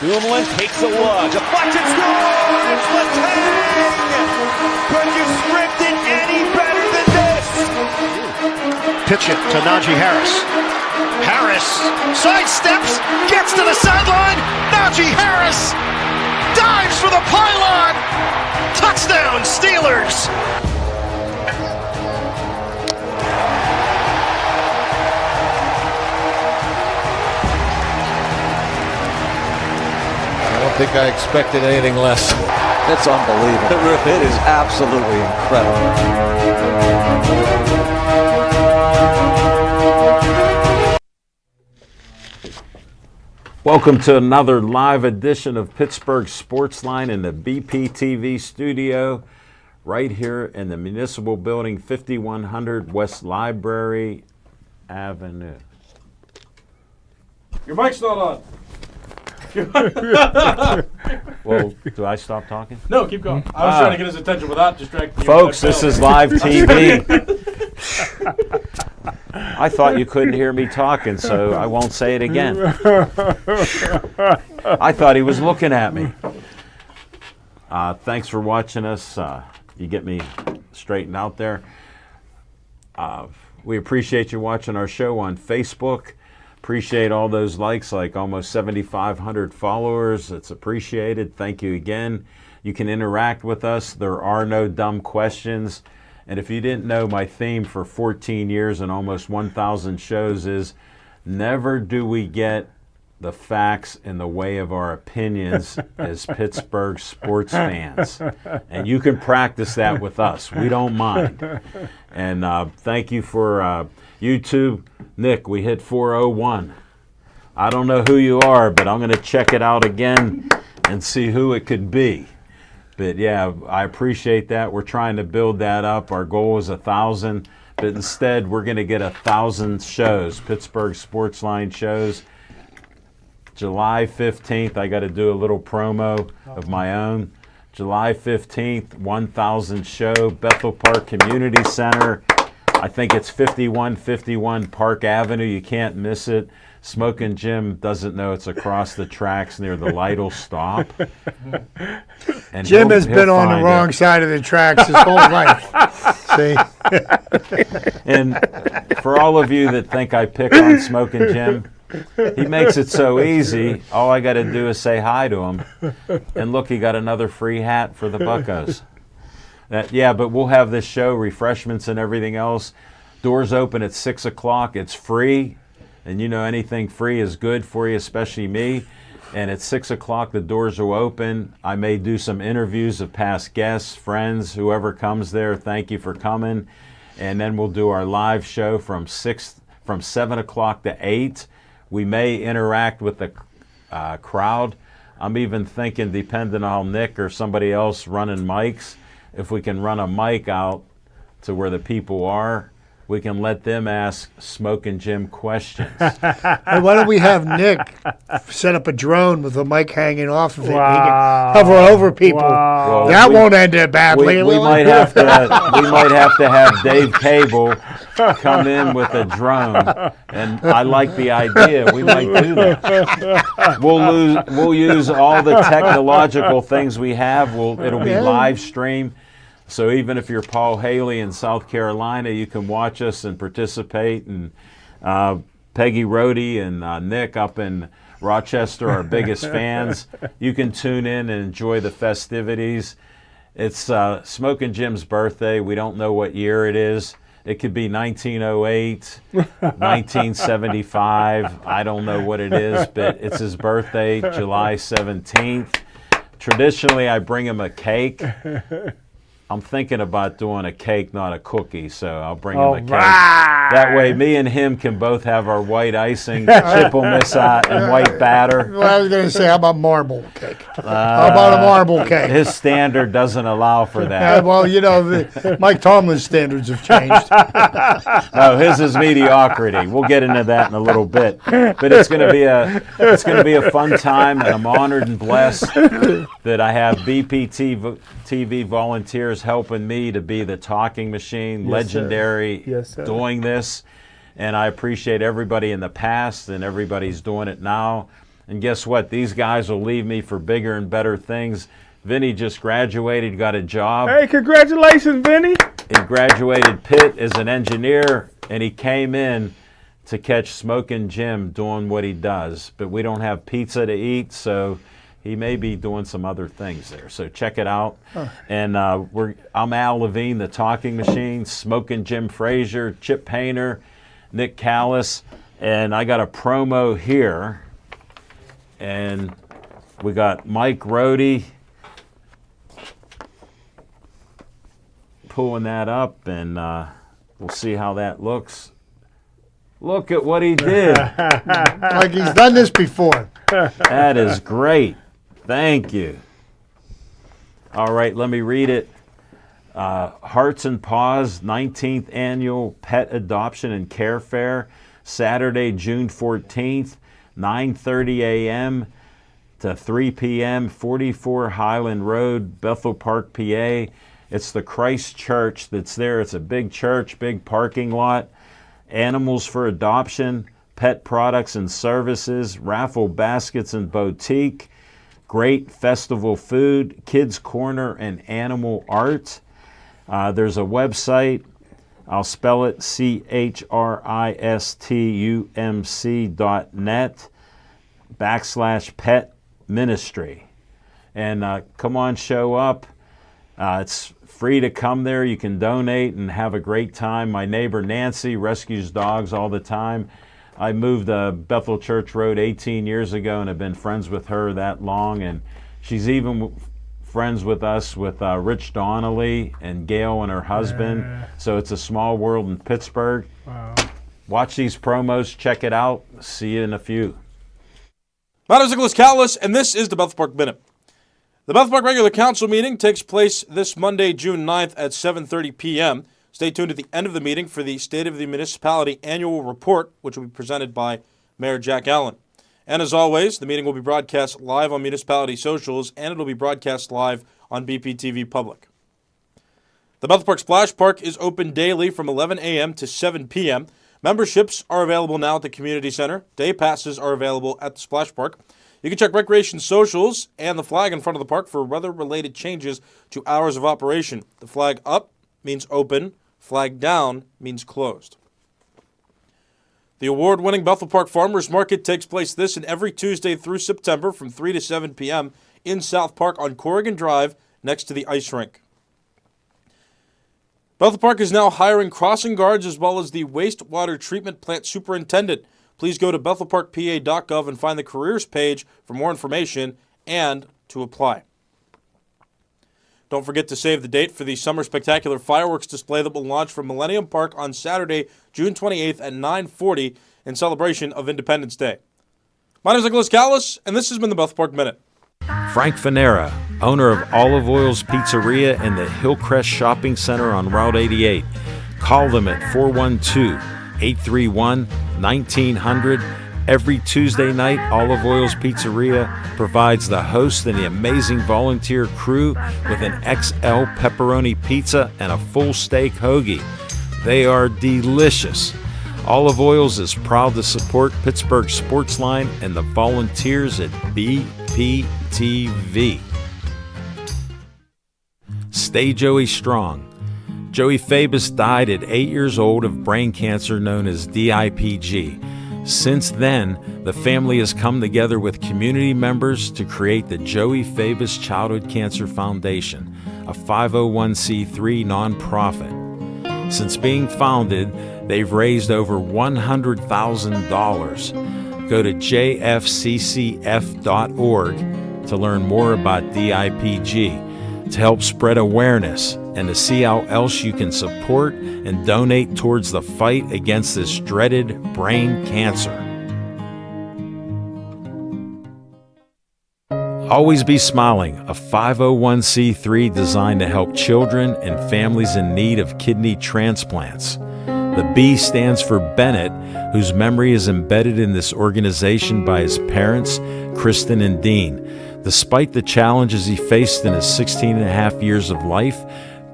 Dumoulin takes a look. Deflection scores! Letang! Could you script it any better than this? Pitch it to Najee Harris. Harris sidesteps, gets to the sideline. Najee Harris dives for the pylon. Touchdown, Steelers! I don't think I expected anything less. It's unbelievable. It is absolutely incredible. Welcome to another live edition of Pittsburgh Sportsline in the BPTV studio, right here in the Municipal Building, 5100 West Library Avenue. Your mic's not on. Well, do I stop talking? No, keep going. I was trying to get his attention without distracting you. Folks, this is live TV. I thought you couldn't hear me talking, so I won't say it again. I thought he was looking at me. Thanks for watching us. You get me straightened out there. We appreciate you watching our show on Facebook. Appreciate all those likes, like almost 7,500 followers. It's appreciated. Thank you again. You can interact with us. There are no dumb questions. And if you didn't know, my theme for 14 years and almost 1,000 shows is never do we get the facts in the way of our opinions as Pittsburgh sports fans. And you can practice that with us. We don't mind. And thank you for YouTube. Nick, we hit 401. I don't know who you are, but I'm going to check it out again and see who it could be. But yeah, I appreciate that. We're trying to build that up. Our goal is 1,000, but instead we're going to get 1,000 shows, Pittsburgh Sportsline shows. July 15th, I got to do a little promo of my own. July 15th, 1,000 show, Bethel Park Community Center. I think it's 5151 Park Avenue. You can't miss it. Smokin' Jim doesn't know it's across the tracks near the Lidl stop. And Jim has been on the wrong side of the tracks his whole life. See? And for all of you that think I pick on Smokin' Jim, he makes it so easy. All I got to do is say hi to him. And look, he got another free hat for the Buccos. Yeah, but we'll have this show, refreshments and everything else. Doors open at 6 o'clock. It's free. And you know anything free is good for you, especially me. And at 6 o'clock, the doors will open. I may do some interviews of past guests, friends, whoever comes there. Thank you for coming. And then we'll do our live show from 7 o'clock to 8. We may interact with the crowd. I'm even thinking, depending on Nick or somebody else running mics, if we can run a mic out to where the people are, we can let them ask Smokin' Jim questions. And why don't we have Nick set up a drone with a mic hanging off of it? Wow. He can hover over people. Wow. Well, that won't end it badly. We might have to have Dave Cable come in with a drone, and I like the idea. We might do that. We'll use all the technological things we have. It'll be live stream. So even if you're Paul Haley in South Carolina, you can watch us and participate. And Peggy Rohde and Nick up in Rochester, our biggest fans, you can tune in and enjoy the festivities. It's Smokin' Jim's birthday. We don't know what year it is. It could be 1908, 1975. I don't know what it is, but it's his birthday, July 17th. Traditionally, I bring him a cake. I'm thinking about doing a cake, not a cookie, so I'll bring him a cake. That way, me and him can both have our white icing, chipple and white batter. Well, I was going to say, how about marble cake? How about a marble cake? His standard doesn't allow for that. Well, you know, Mike Tomlin's standards have changed. No, his is mediocrity. We'll get into that in a little bit. But it's going to be a fun time, and I'm honored and blessed that I have BPTV volunteers helping me to be the talking machine, legendary, doing this. And I appreciate everybody in the past, and everybody's doing it now. And guess what? These guys will leave me for bigger and better things. Vinny just graduated, got a job. Hey, congratulations, Vinny. He graduated Pitt as an engineer, and he came in to catch Smoking Jim doing what he does. But we don't have pizza to eat, so he may be doing some other things there. So check it out. And I'm Al Levine, the Talking Machine, Smoking Jim Frazier, Chip Painter, Nick Callis, and I got a promo here. And we got Mike Rohde pulling that up, and we'll see how that looks. Look at what he did. Like he's done this before. That is great. Thank you. All right, let me read it. Hearts and Paws 19th Annual Pet Adoption and Care Fair, Saturday, June 14th, 9:30 a.m. to 3 p.m., 44 Highland Road, Bethel Park, PA. It's the Christ Church that's there. It's a big church, big parking lot. Animals for adoption, pet products and services, raffle baskets and boutique, great festival food, kids corner, and animal art. There's a website. I'll spell it CHRISTUMC.net/pet ministry. And come on, show up. It's free to come there. You can donate and have a great time. My neighbor Nancy rescues dogs all the time. I moved to Bethel Church Road 18 years ago and have been friends with her that long. And she's even friends with us with Rich Donnelly and Gail and her husband. So it's a small world in Pittsburgh. Wow. Watch these promos. Check it out. See you in a few. My name is Nicholas Callis, and this is the Bethel Park Minute. The Bethel Park regular council meeting takes place this Monday, June 9th at 7:30 p.m. Stay tuned at the end of the meeting for the State of the Municipality annual report, which will be presented by Mayor Jack Allen. And as always, the meeting will be broadcast live on municipality socials, and it will be broadcast live on BPTV Public. The Bethel Park Splash Park is open daily from 11 a.m. to 7 p.m. Memberships are available now at the Community Center. Day passes are available at the Splash Park. You can check Recreation socials and the flag in front of the park for weather-related changes to hours of operation. The flag up means open. Flag down means closed. The award-winning Bethel Park Farmers Market takes place this and every Tuesday through September from 3 to 7 p.m. in South Park on Corrigan Drive next to the ice rink. Bethel Park is now hiring crossing guards as well as the wastewater treatment plant superintendent. Please go to bethelparkpa.gov and find the careers page for more information and to apply. Don't forget to save the date for the Summer Spectacular fireworks display that will launch from Millennium Park on Saturday, June 28th at 9:40 in celebration of Independence Day. My name is Nicholas Callis, and this has been the Bethel Park Minute. Frank Fanera, owner of Olive Oil's Pizzeria and the Hillcrest Shopping Center on Route 88. Call them at 412-831-1900. Every Tuesday night, Olive Oil's Pizzeria provides the host and the amazing volunteer crew with an XL pepperoni pizza and a full steak hoagie. They are delicious. Olive Oil's is proud to support Pittsburgh Sportsline and the volunteers at BPTV. Stay Joey strong. Joey Fabus died at 8 years old of brain cancer known as DIPG. Since then, the family has come together with community members to create the Joey Fabus Childhood Cancer Foundation, a 501c3 nonprofit. Since being founded, they've raised over $100,000. Go to jfccf.org to learn more about DIPG, to help spread awareness, and to see how else you can support and donate towards the fight against this dreaded brain cancer. Always Be Smiling, a 501c3 designed to help children and families in need of kidney transplants. The B stands for Bennett, whose memory is embedded in this organization by his parents, Kristen and Dean. Despite the challenges he faced in his 16 and a half years of life,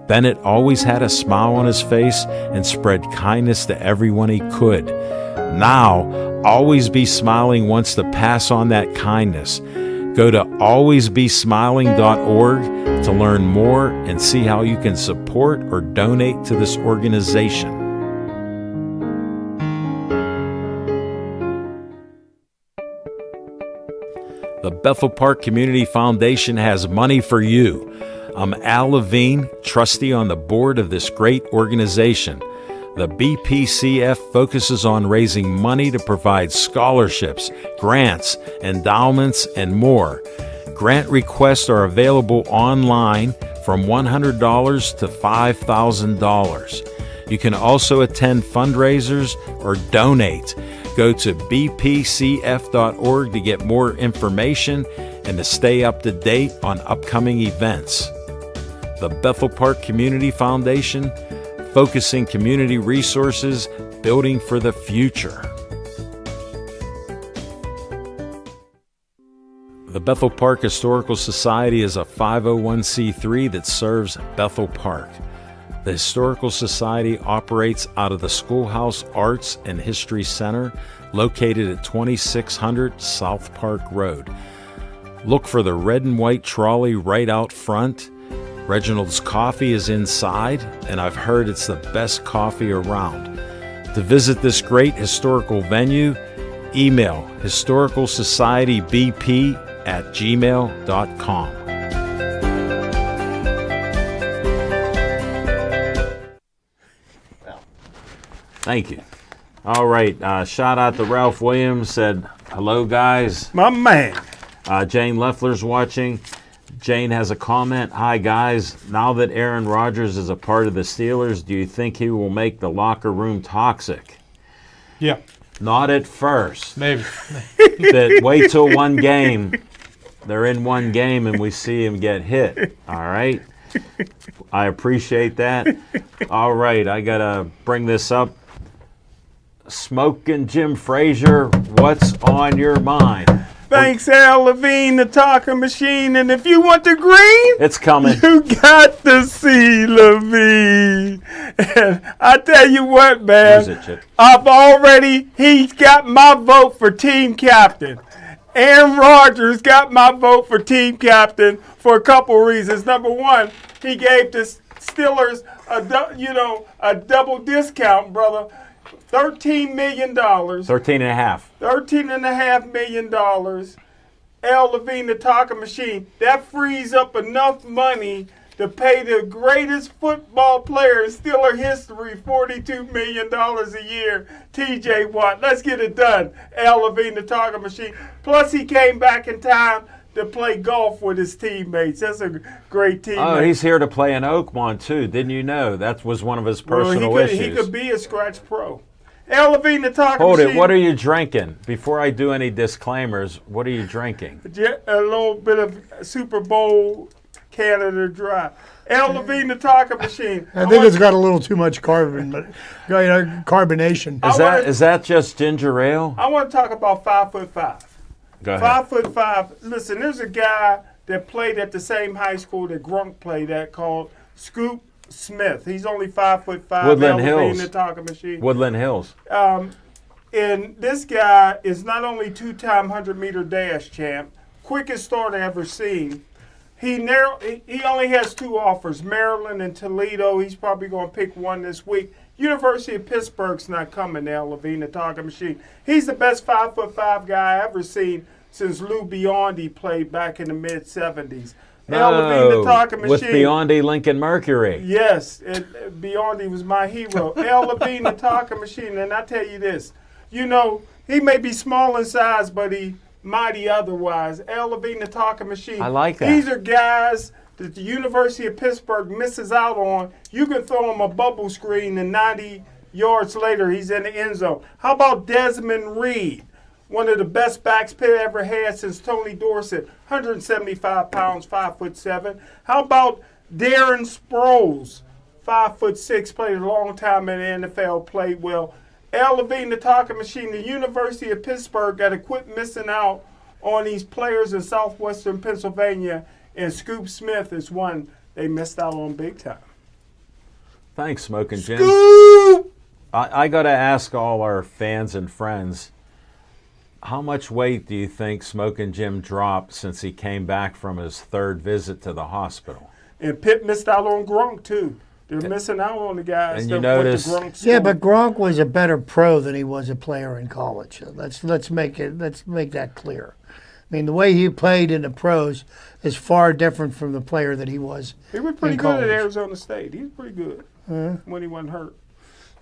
Bennett always had a smile on his face and spread kindness to everyone he could. Now, Always Be Smiling wants to pass on that kindness. Go to alwaysbesmiling.org to learn more and see how you can support or donate to this organization. The Bethel Park Community Foundation has money for you. I'm Al Levine, trustee on the board of this great organization. The BPCF focuses on raising money to provide scholarships, grants, endowments, and more. Grant requests are available online from $100 to $5,000. You can also attend fundraisers or donate. Go to bpcf.org to get more information and to stay up to date on upcoming events. The Bethel Park Community Foundation, focusing community resources, building for the future. The Bethel Park Historical Society is a 501c3 that serves Bethel Park. The Historical Society operates out of the Schoolhouse Arts and History Center, located at 2600 South Park Road. Look for the red and white trolley right out front. Reginald's Coffee is inside, and I've heard it's the best coffee around. To visit this great historical venue, email historicalsocietybp@gmail.com. Thank you. All right. Shout out to Ralph Williams. Said, hello, guys. My man. Jane Leffler's watching. Jane has a comment. Hi, guys. Now that Aaron Rodgers is a part of the Steelers, do you think he will make the locker room toxic? Yeah. Not at first. Maybe. But wait till one game. They're in one game and we see him get hit. All right? I appreciate that. All right. I got to bring this up. Smoking Jim Frazier, what's on your mind? Thanks, Al Levine, the talking machine. And if you want the green, It's coming. you got to see Levine. And I tell you what, man, Use it, Chip. he's got my vote for team captain. Aaron Rodgers got my vote for team captain for a couple reasons. Number one, he gave the Steelers a double discount, brother. $13 million. 13 and a half. $13.5 million. Al Levine, the talking machine. That frees up enough money to pay the greatest football player in Steeler history $42 million a year, T.J. Watt. Let's get it done. Al Levine, the talking machine. Plus, he came back in time to play golf with his teammates. That's a great teammate. Oh, he's here to play in Oakmont, too. Didn't you know? That was one of his personal issues. He could be a scratch pro. Al Levine, the talking Hold machine. it. What are you drinking? Before I do any disclaimers, what are you drinking? A little bit of Super Bowl Canada Dry. Al Levine, the talking machine. I think it's got a little too much carbonation. Is that just ginger ale? I want to talk about 5'5". Go ahead. 5'5". Listen, there's a guy that played at the same high school that Grunk played at called Scoop Smith. He's only 5'5". Woodland Al Levine, Hills. the talking machine. Woodland Hills. And this guy is not only two-time 100-meter dash champ, quickest starter ever seen. He only has two offers, Maryland and Toledo. He's probably going to pick one this week. University of Pittsburgh's not coming now, Levine, the talking machine. He's the best 5'5" guy I ever seen since Lou Biondi played back in the mid-'70s. Al Levine, the talking machine. With Biondi Lincoln Mercury. Yes, Biondi was my hero. Al Levine, the talking machine. And I tell you this, he may be small in size, but he mighty otherwise. Al Levine, the talking machine. I like that. These are guys that the University of Pittsburgh misses out on. You can throw him a bubble screen and 90 yards later he's in the end zone. How about Desmond Reed? One of the best backs Pitt ever had since Tony Dorsett, 175 pounds, 5'7". How about Darren Sproles, 5'6", played a long time in the NFL, played well. Al Levine, the talking machine. The University of Pittsburgh got to quit missing out on these players in southwestern Pennsylvania, and Scoop Smith is one they missed out on big time. Thanks, Smoking Jim. Scoop! I got to ask all our fans and friends, how much weight do you think Smoking Jim dropped since he came back from his third visit to the hospital? And Pitt missed out on Gronk, too. They're missing out on the guys. And you that went to notice- Gronk Yeah, school. but Gronk was a better pro than he was a player in college. Let's make that clear. I mean, the way he played in the pros is far different from the player that he was. He was pretty in good college. at Arizona State. He was pretty good when he wasn't hurt.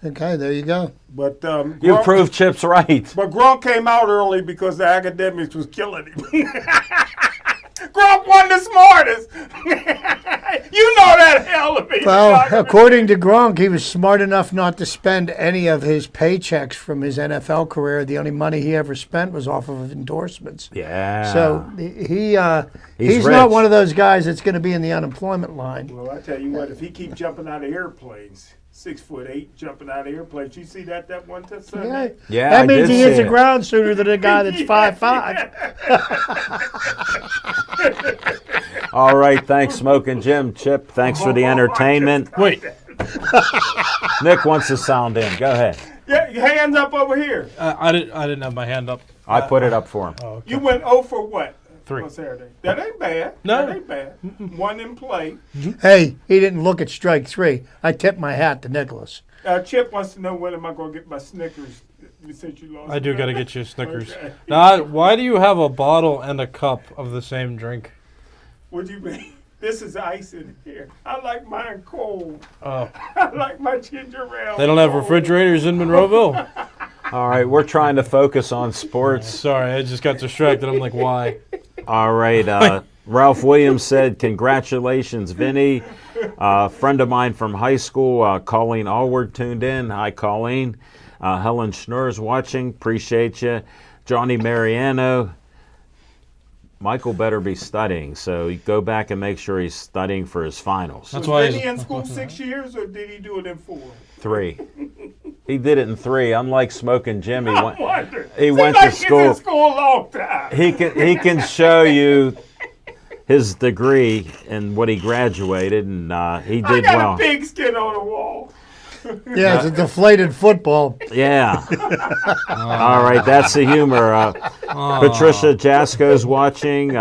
Okay, there you go. But You Gronk, proved Chip's right. But Gronk came out early because the academics was killing him. Gronk won the smartest. You know that hell of me. Well, according to Gronk, he was smart enough not to spend any of his paychecks from his NFL career. The only money he ever spent was off of endorsements. Yeah. So he's He's not rich. one of those guys that's going to be in the unemployment line. Well, I tell you what, if he keep jumping out of airplanes, 6'8", jumping out of airplanes, you see that one time Sunday? Yeah, that I means did he hits see the it. ground sooner than a guy that's 5'5". All right, thanks, Smoking Jim. Chip, thanks for the entertainment. Wait, Nick wants to sound in. Go ahead. Yeah, your hands up over here. I didn't have my hand up. I put it up for him. You went 0 for what? 3. On Saturday. That ain't bad. No. That ain't bad. One in play. Hey, he didn't look at strike 3. I tipped my hat to Nicholas. Chip wants to know when am I going to get my Snickers since you lost. I do got to get you a Snickers. Okay. Now, why do you have a bottle and a cup of the same drink? What do you mean? This is ice in here. I like mine cold. Oh, I like my ginger ale. they don't have cold. refrigerators in Monroeville? All right, we're trying to focus on sports. Sorry, I just got distracted. I'm like, why? All right, Ralph Williams said, congratulations, Vinny. Friend of mine from high school, Colleen Allward, tuned in. Hi, Colleen. Helen Schnurr's watching. Appreciate you. Johnny Mariano. Michael better be studying, so you go back and make sure he's studying for his finals. That's Was why Vinny in school 6 years, or did he do it in 4? 3. He did it in 3. Unlike Smoking Jim, he I went. wonder. He Seems went like to he's school. in school a long time. He can show you his degree and what he graduated, and he I did got well. a pigskin on the wall. Yeah, it's a deflated football. Yeah. All right, that's the humor. Patricia Jasko's watching.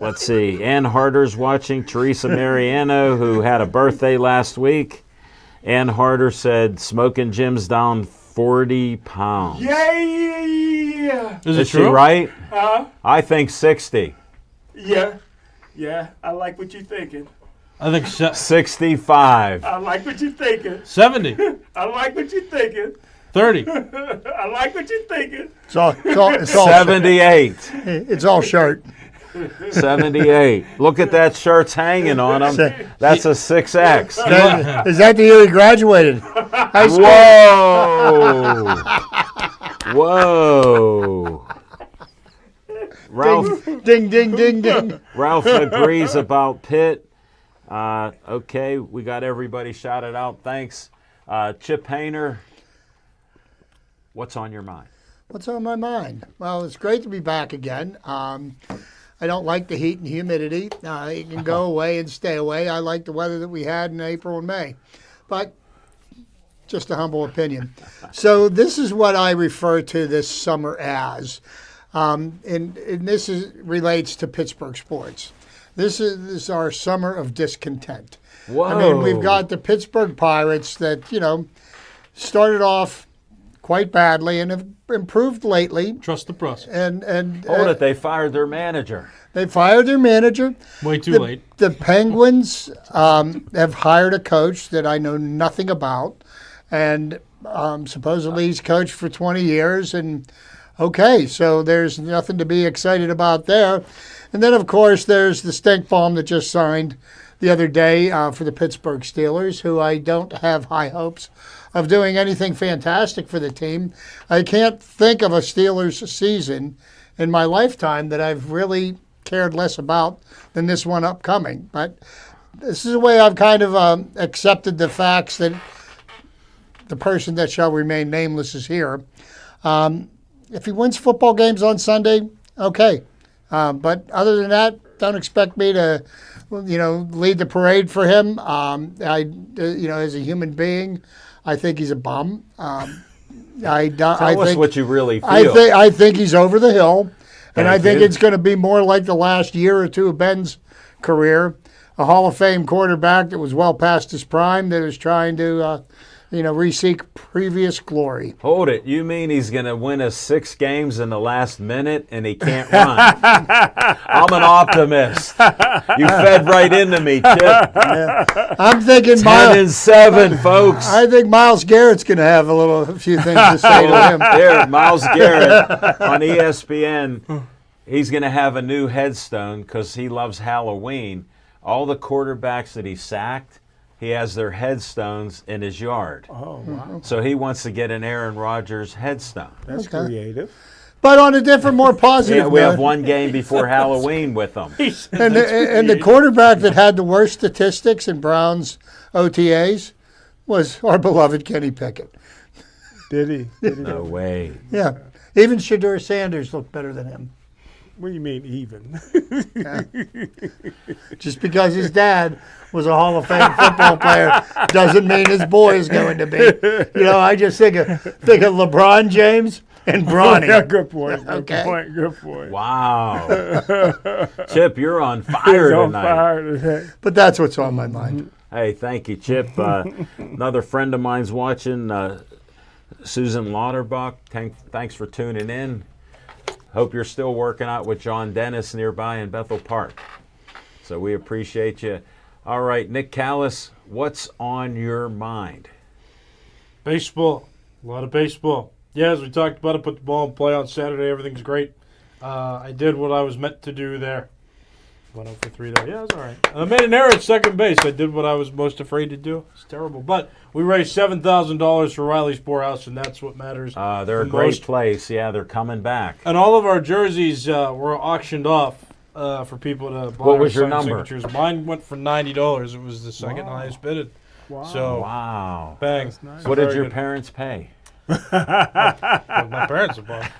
Let's see. Ann Harder's watching. Teresa Mariano, who had a birthday last week. Ann Harder said, Smoking Jim's down 40 pounds. Yeah. Is it Is she true? right? Huh? I think 60. Yeah. I like what you're thinking. I think 65. I like what you're thinking. 70, I like what you're thinking. 30. I like what you're thinking. It's all 78. it's all shirt. 78. Look at that shirt's hanging on him. That's a 6X. Is that the year he graduated? High school? Whoa. Whoa. Ralph Ding, ding, ding, ding. Ralph agrees about Pitt. Okay, we got everybody shouted out. Thanks. Chip Hayner, what's on your mind? What's on my mind? Well, it's great to be back again. I don't like the heat and humidity. It can go away and stay away. I like the weather that we had in April and May. But just a humble opinion. So this is what I refer to this summer as. And this relates to Pittsburgh sports. This is our summer of discontent. Whoa. I mean, we've got the Pittsburgh Pirates that, started off quite badly and have improved lately. Trust the process. And Hold it, they fired their manager. they fired their manager. Way too late. The Penguins have hired a coach that I know nothing about, and supposedly he's coached for 20 years. And okay, so there's nothing to be excited about there. And then, of course, there's the stink bomb that just signed the other day for the Pittsburgh Steelers, who I don't have high hopes of doing anything fantastic for the team. I can't think of a Steelers season in my lifetime that I've really cared less about than this one upcoming. But this is the way I've kind of accepted the facts that the person that shall remain nameless is here. If he wins football games on Sunday, okay. But other than that, don't expect me to, lead the parade for him. As a human being, I think he's a bum. Tell us what you really feel. I think he's over the hill, and I think you. it's going to be more like the last year or two of Ben's career, a Hall of Fame quarterback that was well past his prime, that is trying to, re-seek previous glory. Hold it. You mean he's going to win us 6 games in the last minute and he can't run? I'm an optimist. You fed right into me, Chip. Yeah. I'm thinking 10-7, folks. I think Myles Garrett's going to have a few things to say to him. There, Myles Garrett on ESPN. He's going to have a new headstone because he loves Halloween. All the quarterbacks that he sacked, he has their headstones in his yard. Oh, wow. So he wants to get an Aaron Rodgers headstone. That's creative. But on a different, more positive Yeah, we note, have one game before Halloween with them. and the quarterback that had the worst statistics in Browns OTAs was our beloved Kenny Pickett. Did he? No way. Yeah. Even Shedeur Sanders looked better than him. What do you mean even? Yeah. Just because his dad was a Hall of Fame football player doesn't mean his boy is going to be. I just think of LeBron James and Bronny. Yeah, good point. Okay. Good point. Wow. Chip, you're on fire He's on tonight. fire today. But that's what's on my mind. Hey, thank you, Chip. Another friend of mine's watching, Susan Lauterbach. Thanks for tuning in. Hope you're still working out with John Dennis nearby in Bethel Park. So we appreciate you. All right, Nick Callis, what's on your mind? Baseball. A lot of baseball. Yeah, as we talked about it, put the ball in play on Saturday. Everything's great. I did what I was meant to do there. Went up for 3 though. Yeah, it was all right. I made an error at second base. I did what I was most afraid to do. It's terrible. But we raised $7,000 for Riley's Poorhouse, and that's what matters. They're a great place. Yeah, they're coming back. And all of our jerseys were auctioned off for people to buy. What was your signed number? Signatures. Mine went for $90. It was the second highest bid. Wow. So Wow. bang. That's nice. What did Very your good. parents pay? My parents have bought.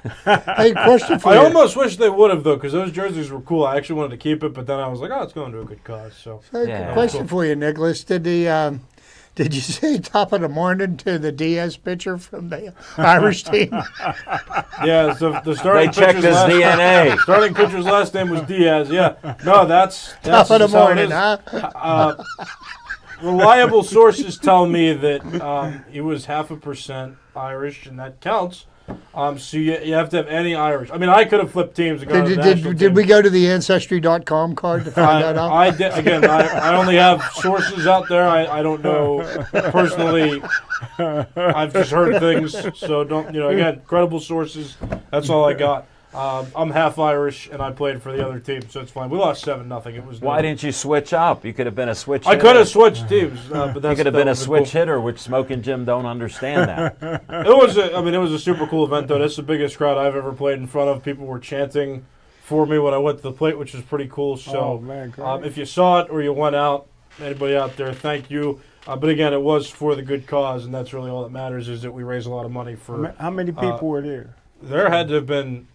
Hey, question for I you. almost wish they would have, though, because those jerseys were cool. I actually wanted to keep it, but then I was like, oh, it's going to a good cause. So Hey, Yeah. question for you, Nicholas. Did you say top of the morning to the Diaz pitcher from the Irish team? yeah, the starting They checked pitcher's his DNA. Starting pitcher's last name was Diaz. Yeah, no, that's Top of the just how it morning, is. huh? Reliable sources tell me that he was 0.5% Irish, and that counts. So you have to have any Irish. I mean, I could have flipped teams and gone to the national Did team. we go to the Ancestry.com card to find that out? I did, again, I only have sources out there. I don't know personally. I've just heard things. So don't, again, credible sources. That's all I got. I'm half Irish, and I played for the other team, so it's fine. We lost 7-0. It was. Why didn't you switch up? You could have been a switch I hitter. could have switched teams, but that's You could have been a that would've switch cool. hitter, which Smoke and Jim don't understand that. It was a super cool event, though. That's the biggest crowd I've ever played in front of. People were chanting for me when I went to the plate, which was pretty cool. So, Oh, man, great. if you saw it or you went out, anybody out there, thank you. But again, it was for the good cause, and that's really all that matters. Is that we raise a lot of money for. How many people were there? There had to have been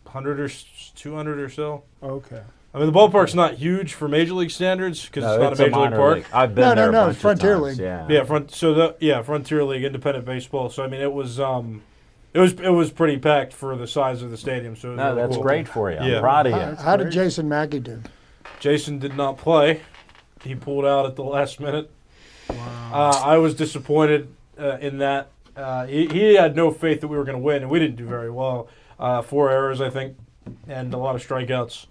100 or 200 or so. Okay. I mean, the ballpark's not huge for major league standards because No, it's not a major league minor park. league. I've been No, there a no, bunch Frontier of times. League. Yeah. Frontier League, independent baseball. So I mean, it was pretty packed for the size of the stadium. So it was No, really that's cool. great for you. I'm Yeah. proud of you. How did Jason Mackey do? Jason did not play. He pulled out at the last minute. I was disappointed in that. He had no faith that we were going to win, and we didn't do very well. 4 errors, I think, and a lot of strikeouts.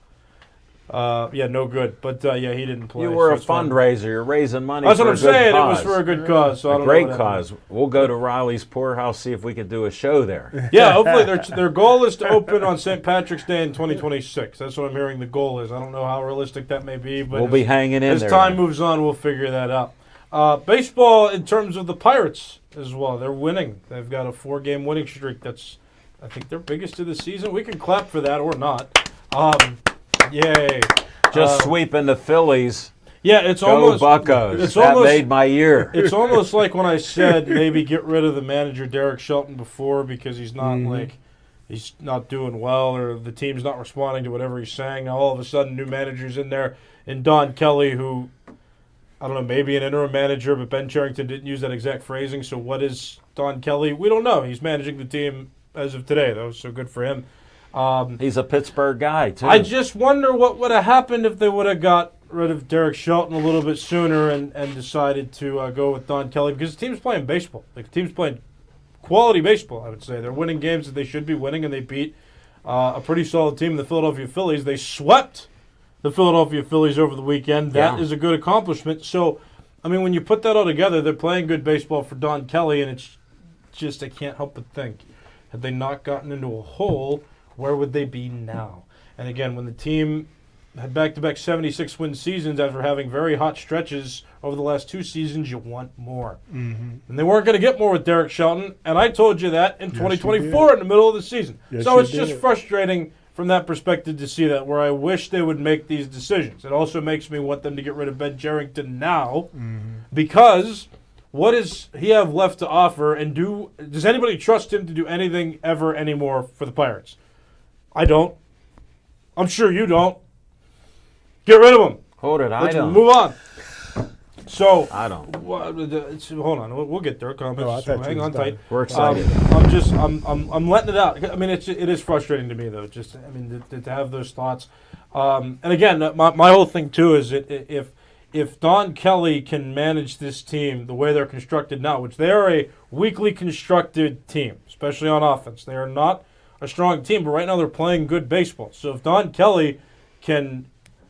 No good. But, he didn't play. You were so a it's fine. fundraiser. You're raising money That's for what a I'm good saying. cause. It was for a good cause. So I A don't great know what cause. We'll go to Riley's Poorhouse, see if we can do a show there. Yeah, hopefully their goal is to open on St. Patrick's Day in 2026. That's what I'm hearing the goal is. I don't know how realistic that may be, but We'll be hanging in as there. time moves on, we'll figure that out. Baseball, in terms of the Pirates as well, they're winning. They've got a 4-game winning streak. That's, I think, their biggest of the season. We can clap for that or not. Yay. Just sweeping the Phillies. Yeah, it's Go almost Buccos. It's That almost made my year. It's almost like when I said maybe get rid of the manager Derek Shelton before because he's not he's not doing well or the team's not responding to whatever he's saying. Now all of a sudden, new manager's in there, and Don Kelly, who, I don't know, maybe an interim manager, but Ben Cherington didn't use that exact phrasing. So what is Don Kelly? We don't know. He's managing the team as of today, though, so good for him. He's a Pittsburgh guy, too. I just wonder what would have happened if they would have got rid of Derek Shelton a little bit sooner and decided to go with Don Kelly, because the team's playing baseball. Like, the team's playing quality baseball, I would say. They're winning games that they should be winning, and they beat a pretty solid team, the Philadelphia Phillies. They swept the Philadelphia Phillies over the weekend. That is a good accomplishment. So, I mean, when you put that all together, they're playing good baseball for Don Kelly, and it's just, I can't help but think, had they not gotten into a hole, where would they be now? And again, when the team had back-to-back 76-win seasons after having very hot stretches over the last 2 seasons, you want more. And they weren't going to get more with Derek Shelton, and I told you that in 2024 in the middle of the season. So it's just frustrating from that perspective to see that, where I wish they would make these decisions. It also makes me want them to get rid of Ben Cherington now, because what does he have left to offer, and does anybody trust him to do anything ever anymore for the Pirates? I don't. I'm sure you don't. Get rid of him. Hold it, I Let's don't. move on. So I don't. Hold on, we'll get there. Comments. Hang on tight. We're excited. I'm letting it out. I mean, it is frustrating to me though. Just, I mean, to have those thoughts. And again, my whole thing too is if Don Kelly can manage this team the way they're constructed now, which they are a weakly constructed team, especially on offense. They are not a strong team, but right now they're playing good baseball. So if Don Kelly can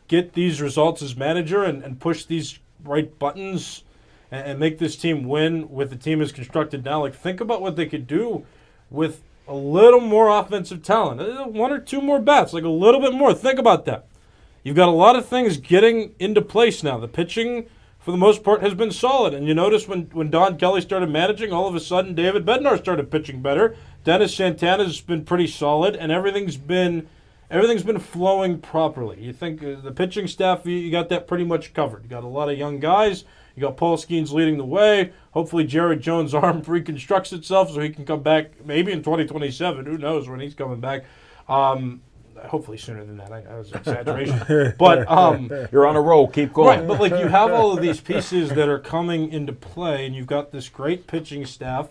get these results as manager and push these right buttons and make this team win with the team as constructed now, like, think about what they could do with a little more offensive talent. 1 or 2 more bats, like a little bit more. Think about that. You've got a lot of things getting into place now. The pitching, for the most part, has been solid. And you notice when Don Kelly started managing, all of a sudden David Bednar started pitching better. Dennis Santana's been pretty solid, and everything's been flowing properly. You think the pitching staff, you got that pretty much covered. You got a lot of young guys. You got Paul Skeens leading the way. Hopefully Jared Jones' arm reconstructs itself so he can come back maybe in 2027. Who knows when he's coming back. Hopefully sooner than that. That was an exaggeration. But You're on a roll. Keep going. right, but like, you have all of these pieces that are coming into play, and you've got this great pitching staff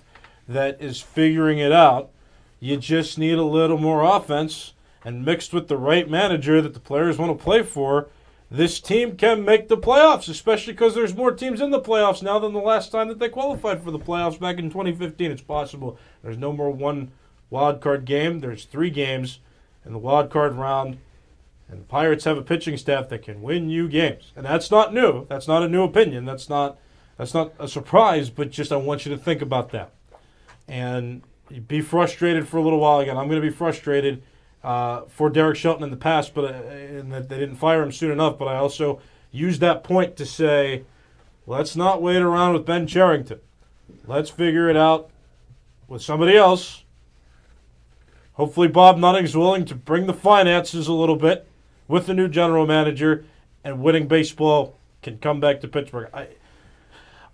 that is figuring it out. You just need a little more offense, and mixed with the right manager that the players want to play for, this team can make the playoffs, especially because there's more teams in the playoffs now than the last time that they qualified for the playoffs back in 2015. It's possible. There's no more one wild card game. There's 3 games in the wild card round, and the Pirates have a pitching staff that can win you games. And that's not new. That's not a new opinion. That's not a surprise, but just I want you to think about that. And be frustrated for a little while. Again, I'm going to be frustrated for Derek Shelton in the past, but and that they didn't fire him soon enough. But I also use that point to say, let's not wait around with Ben Cherington. Let's figure it out with somebody else. Hopefully Bob Nutting's willing to bring the finances a little bit with the new general manager, and winning baseball can come back to Pittsburgh.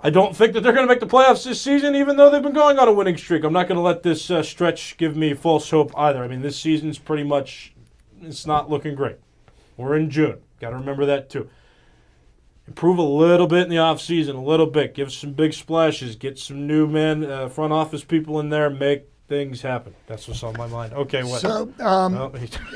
I don't think that they're going to make the playoffs this season, even though they've been going on a winning streak. I'm not going to let this stretch give me false hope either. I mean, this season's pretty much, it's not looking great. We're in June. Got to remember that too. Improve a little bit in the offseason, a little bit. Give some big splashes. Get some new men, front office people in there. Make things happen. That's what's on my mind. Okay, what? So,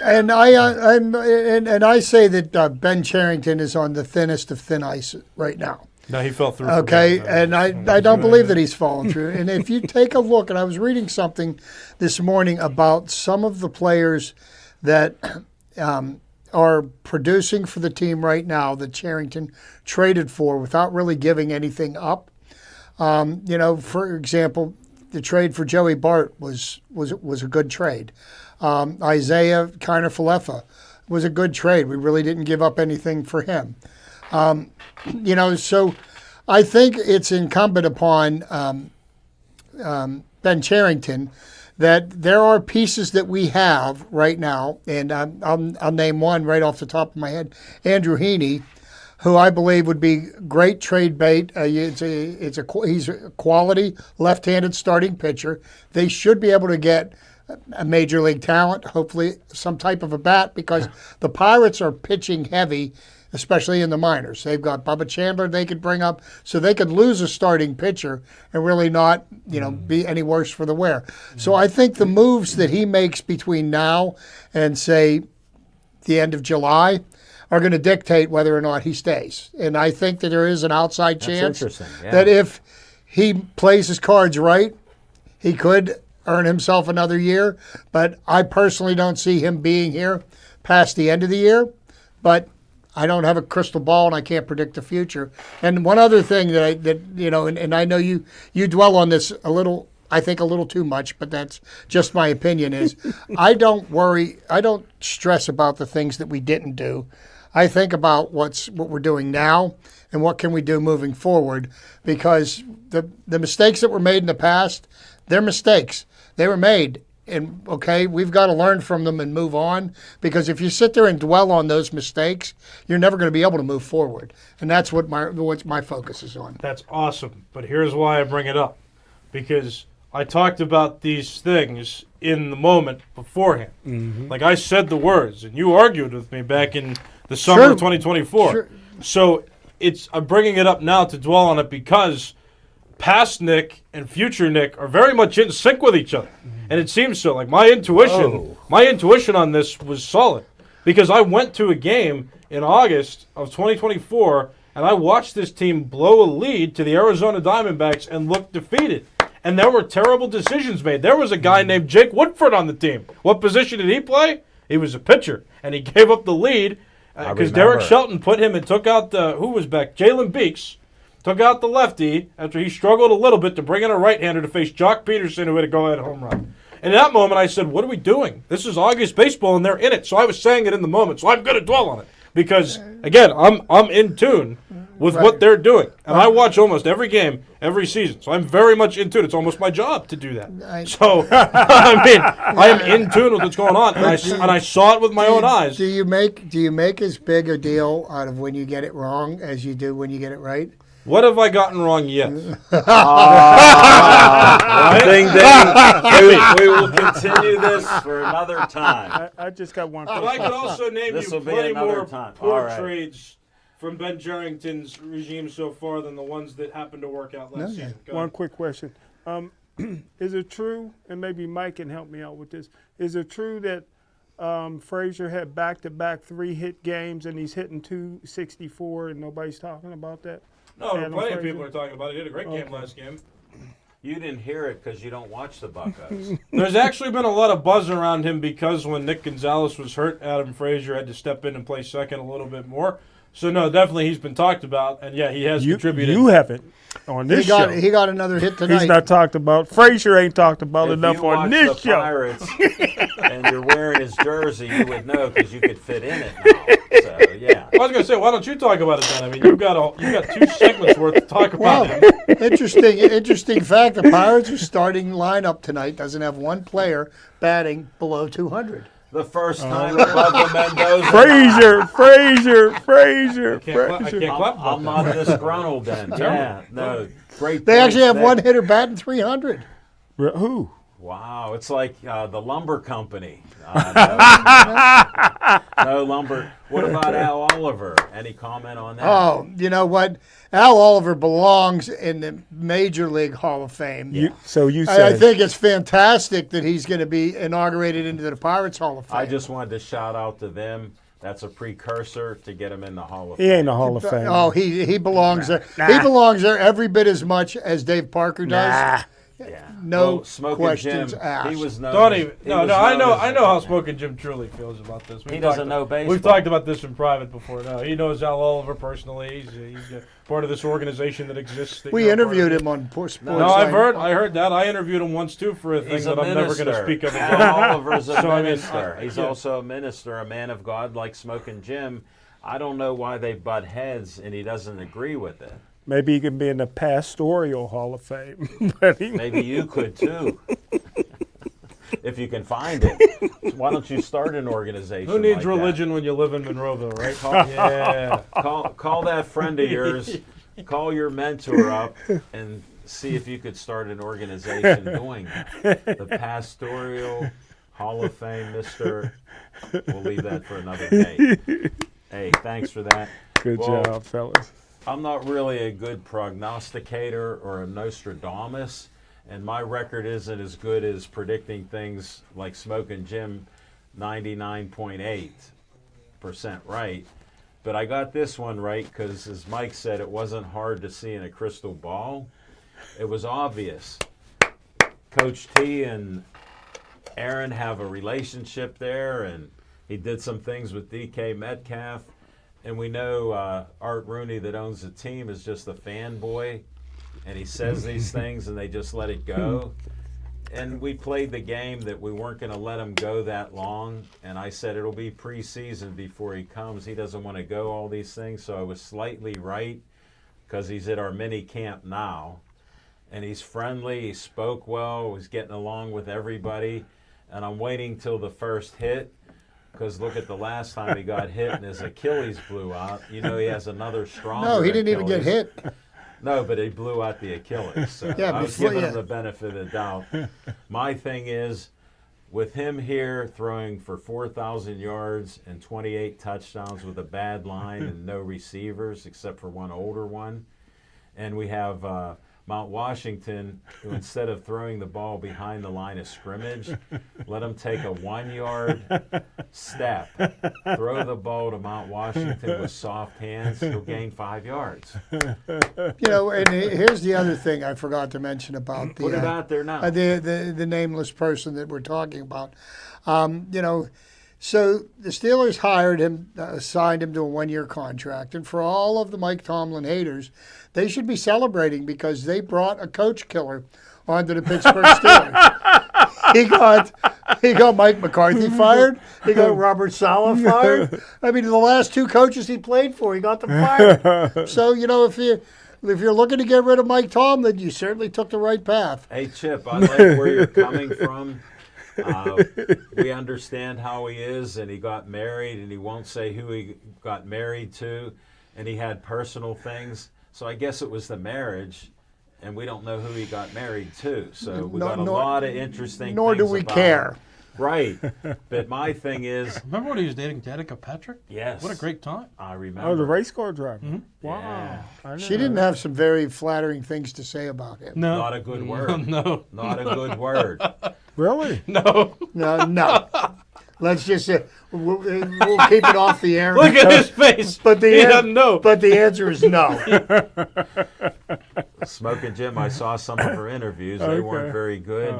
and I say that Ben Cherington is on the thinnest of thin ice right now. No, he fell through. Okay, and I don't believe that he's fallen through. And if you take a look, and I was reading something this morning about some of the players that are producing for the team right now that Cherington traded for without really giving anything up. For example, the trade for Joey Bart was a good trade. Isaiah Kiner-Falefa was a good trade. We really didn't give up anything for him. So I think it's incumbent upon Ben Cherington that there are pieces that we have right now, and I'll name one right off the top of my head, Andrew Heaney, who I believe would be great trade bait. He's a quality left-handed starting pitcher. They should be able to get a major league talent, hopefully some type of a bat, because the Pirates are pitching heavy, especially in the minors. They've got Bubba Chandler they could bring up, so they could lose a starting pitcher and really not, be any worse for the wear. So I think the moves that he makes between now and, say, the end of July are going to dictate whether or not he stays. And I think that there is an outside chance that if he plays his cards right, he could earn himself another year. But I personally don't see him being here past the end of the year. But I don't have a crystal ball and I can't predict the future. And one other thing and I know you dwell on this a little, I think a little too much, but that's just my opinion, is I don't stress about the things that we didn't do. I think about what we're doing now and what can we do moving forward, because the mistakes that were made in the past, they're mistakes. They were made. And, okay, we've got to learn from them and move on, because if you sit there and dwell on those mistakes, you're never going to be able to move forward. And that's what my focus is on. That's awesome. But here's why I bring it up. Because I talked about these things in the moment beforehand. Mm-hmm. Like I said the words, and you argued with me back in the summer of 2024. Sure. So I'm bringing it up now to dwell on it because past Nick and future Nick are very much in sync with each other. And it seems so. Like my intuition on this was solid, because I went to a game in August of 2024 and I watched this team blow a lead to the Arizona Diamondbacks and look defeated. And there were terrible decisions made. There was a guy named Jake Woodford on the team. What position did he play? He was a pitcher, and he gave up the lead because Derek Shelton put him and took out who was back? Jalen Beeks. Took out the lefty after he struggled a little bit to bring in a right-hander to face Jock Peterson, who had a go-ahead home run. And in that moment, I said, what are we doing? This is August baseball, and they're in it. So I was saying it in the moment, so I'm going to dwell on it. Because, again, I'm in tune with what they're doing. And I watch almost every game, every season. So I'm very much in tune. It's almost my job to do that. I am in tune with what's going on. And I saw it with my own eyes. Do you make as big a deal out of when you get it wrong as you do when you get it right? What have I gotten wrong yet? Ding, ding. We will continue this for another time. I just got one But question. I could also name you plenty more poor trades from Ben Jerrington's regime so far than the ones that happened to work out last season. One quick question. Is it true, and maybe Mike can help me out with this, is it true that Frazier had back-to-back 3-hit games and he's hitting 264 and nobody's talking about that? No, plenty of people are talking about it. He had a great game last game. You didn't hear it because you don't watch the Buccos. There's actually been a lot of buzz around him because when Nick Gonzalez was hurt, Adam Frazier had to step in and play second a little bit more. So, no, definitely he's been talked about, and, yeah, he has contributed. You haven't on this show. He got another hit tonight. He's not talked about. Frazier ain't talked about enough on this show. If you watch the Pirates and you're wearing his jersey, you would know because you could fit in it now. So, yeah. I was going to say, why don't you talk about it then? I mean, you've got 2 segments worth to talk about him. Interesting fact, the Pirates' starting lineup tonight doesn't have one player batting below 200. The first time above the Mendoza. Frazier. I can't clap. I'm not disgruntled then. Yeah, no. Great. They actually have one hitter batting 300. Who? Wow, it's like the lumber company. No lumber. What about Al Oliver? Any comment on that? Oh, you know what? Al Oliver belongs in the Major League Hall of Fame. I think it's fantastic that he's going to be inaugurated into the Pirates Hall of Fame. I just wanted to shout out to them. That's a precursor to get him in the Hall of Fame. He ain't a Hall of Fame. Oh, he belongs there. He belongs there every bit as much as Dave Parker does. Yeah. No Smoking questions Jim, asked. He was known. Don't even. No. I know how Smoking Jim truly feels about this. He doesn't know baseball. We've talked about this in private before. No, he knows Al Oliver personally. He's part of this organization that exists. We interviewed him on Sportsline. No, I heard that. I interviewed him once too for a thing that I'm never going to speak of again. Al Oliver's a minister. He's also a minister, a man of God like Smoking Jim. I don't know why they butt heads and he doesn't agree with it. Maybe he can be in the Pastoral Hall of Fame. Maybe you could too, if you can find it. Why don't you start an organization? Who needs like religion that? when you live in Monroeville, right? Call that friend of yours. Call your mentor up and see if you could start an organization doing the Pastoral Hall of Fame, Mister. We'll leave that for another day. Hey, thanks for that. Good job, fellas. I'm not really a good prognosticator or a Nostradamus, and my record isn't as good as predicting things like Smoking Jim 99.8% right. But I got this one right because, as Mike said, it wasn't hard to see in a crystal ball. It was obvious. Coach T and Aaron have a relationship there, and he did some things with DK Metcalf. And we know Art Rooney, that owns the team, is just a fanboy, and he says these things and they just let it go. And we played the game that we weren't going to let him go that long, and I said it'll be preseason before he comes. He doesn't want to go all these things, so I was slightly right because he's at our mini camp now. And he's friendly, he spoke well, he's getting along with everybody, and I'm waiting till the first hit. Because look at the last time he got hit and his Achilles blew out. You know he has another stronger No, he didn't even Achilles. get hit. No, but he blew out the Achilles. So Yeah, I was before- giving him yeah. the benefit of the doubt. My thing is, with him here throwing for 4,000 yards and 28 touchdowns with a bad line and no receivers except for one older one, and we have Mount Washington, who instead of throwing the ball behind the line of scrimmage, let him take a 1-yard step, throw the ball to Mount Washington with soft hands, he'll gain 5 yards. You know, and here's the other thing I forgot to mention about the Put it out there now. the nameless person that we're talking about. You know, so the Steelers hired him, signed him to a 1-year contract, and for all of the Mike Tomlin haters, they should be celebrating because they brought a coach killer onto the Pittsburgh Steelers. He got Mike McCarthy fired. He got Robert Saleh fired. I mean, the last 2 coaches he played for, he got them fired. So, you know, if you're looking to get rid of Mike Tomlin, you certainly took the right path. Hey, Chip, I like where you're coming from. We understand how he is, and he got married, and he won't say who he got married to, and he had personal things. So I guess it was the marriage, and we don't know who he got married to. So we got a lot of interesting Nor things do we about care. him. Right. But my thing is, Remember when he was dating Danica Patrick? yes. What a great time. I Oh, the remember. race car driver. Wow. Yeah. I She didn't have some very flattering things to say about him. No. Not a good word. No. Not a good word. Really? No. No. Let's just say we'll keep it off the air. Look at his face. But the He doesn't know. But the answer is no. Smoking Jim, I saw some of her interviews. They weren't very good.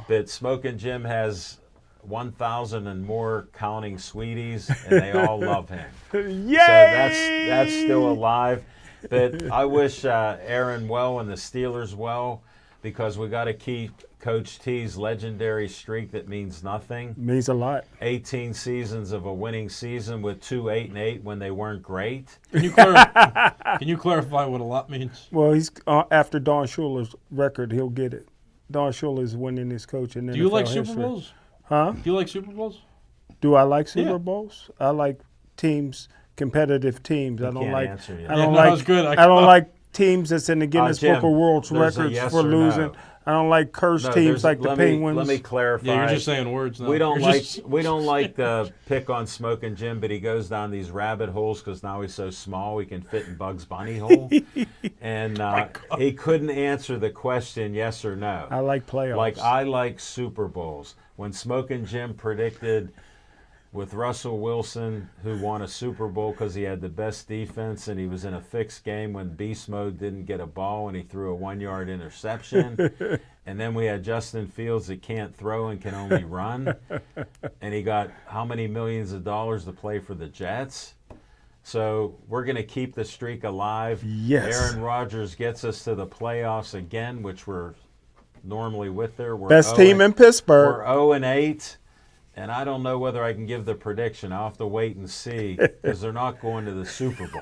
But Smoking Jim has 1,000 and more counting sweeties, and they all love him. Yay! So that's still alive. But I wish Aaron well and the Steelers well, because we got to keep Coach T's legendary streak that means nothing. Means a lot. 18 seasons of a winning season with 2 8-8 when they weren't great. Can you clarify what a lot means? Well, he's after Don Shuler's record, he'll get it. Don Shuler is winning his coach in NFL Do you like history. Super Bowls? Huh? Do you like Super Bowls? Do I like Super Yeah. Bowls? I like teams, competitive teams. I don't can't like. answer yet. I don't Yeah, no, like. that's good. I don't like teams that's in the Guinness Jim, Book of World there's a Records yes for or no. losing. I don't like cursed No, teams there's- like the let Penguins. me clarify. Yeah, you're just saying words now. We don't You're like just- we don't like to pick on Smoking Jim, but he goes down these rabbit holes because now he's so small he can fit in Bugs Bunny hole, and he couldn't answer the question yes or no. I like playoffs. Like I like Super Bowls. When Smoking Jim predicted with Russell Wilson, who won a Super Bowl because he had the best defense and he was in a fixed game when Beast Mode didn't get a ball and he threw a 1-yard interception. And then we had Justin Fields that can't throw and can only run. And he got how many millions of dollars to play for the Jets? So we're going to keep the streak alive. Yes. Aaron Rodgers gets us to the playoffs again, which we're normally with there. We're Best team in Pittsburgh. We're 0-8. And I don't know whether I can give the prediction. I'll have to wait and see because they're not going to the Super Bowl.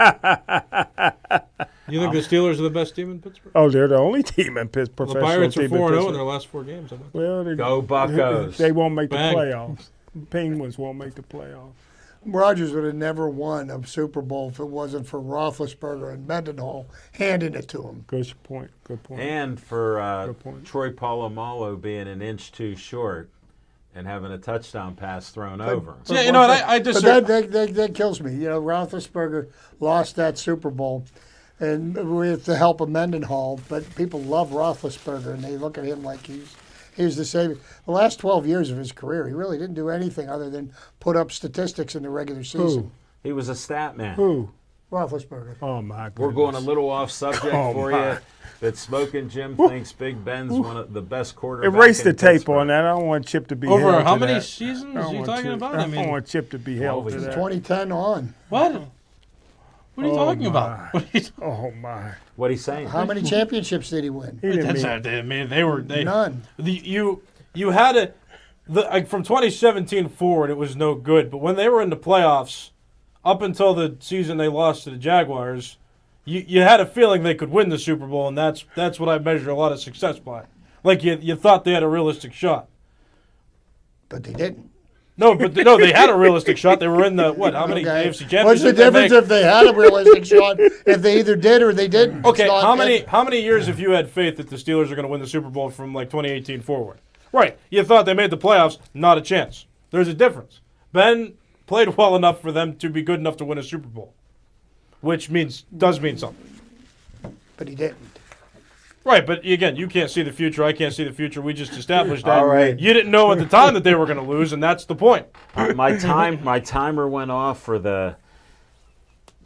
You think the Steelers are the best team in Pittsburgh? Oh, they're the only team in Pittsburgh. The Pirates are 4-0 in their last 4 games. How about that? Well, Go Buccos. They won't make Bang. the playoffs. Penguins won't make the playoffs. Rodgers would have never won a Super Bowl if it wasn't for Roethlisberger and Mendenhall handing it to him. Good point. Good point. And for Good point. Troy Polamalu being an inch too short and having a touchdown pass thrown over him. Yeah, you know what? I disagree. But that kills me. You know, Roethlisberger lost that Super Bowl, and with the help of Mendenhall. But people love Roethlisberger, and they look at him like he's the savior. The last 12 years of his career, he really didn't do anything other than put up statistics in the regular season. He was a stat man. Who? Roethlisberger. Oh, my goodness. We're going a little off subject for you. That Smoking Jim thinks Big Ben's one of the best quarterbacks. Erase the in tape Pittsburgh. on that. I don't want Chip to be held Over to how many that. seasons I are don't you want talking Chip- about? I I mean, don't want Chip to be held to that. 2010 on. what? What are you talking my. about? What are you talking Oh, my. What he's saying? How many championships did he win? He didn't That's mean not, I mean, they were None. You had from 2017 forward, it was no good. But when they were in the playoffs, up until the season they lost to the Jaguars, you had a feeling they could win the Super Bowl, and that's what I measure a lot of success by. Like you thought they had a realistic shot. But they didn't. No, they had a realistic shot. They were in the how many Okay. AFC championships? What's the difference if they had a realistic shot, if they either did or they didn't? It's Okay, not- how many years have you had faith that the Steelers are going to win the Super Bowl from like 2018 forward? Right, you thought they made the playoffs, not a chance. There's a difference. Ben played well enough for them to be good enough to win a Super Bowl, which does mean something. But he didn't. Right, but again, you can't see the future. I can't see the future. We just established that. All right. You didn't know at the time that they were going to lose, and that's the point. My timer went off for the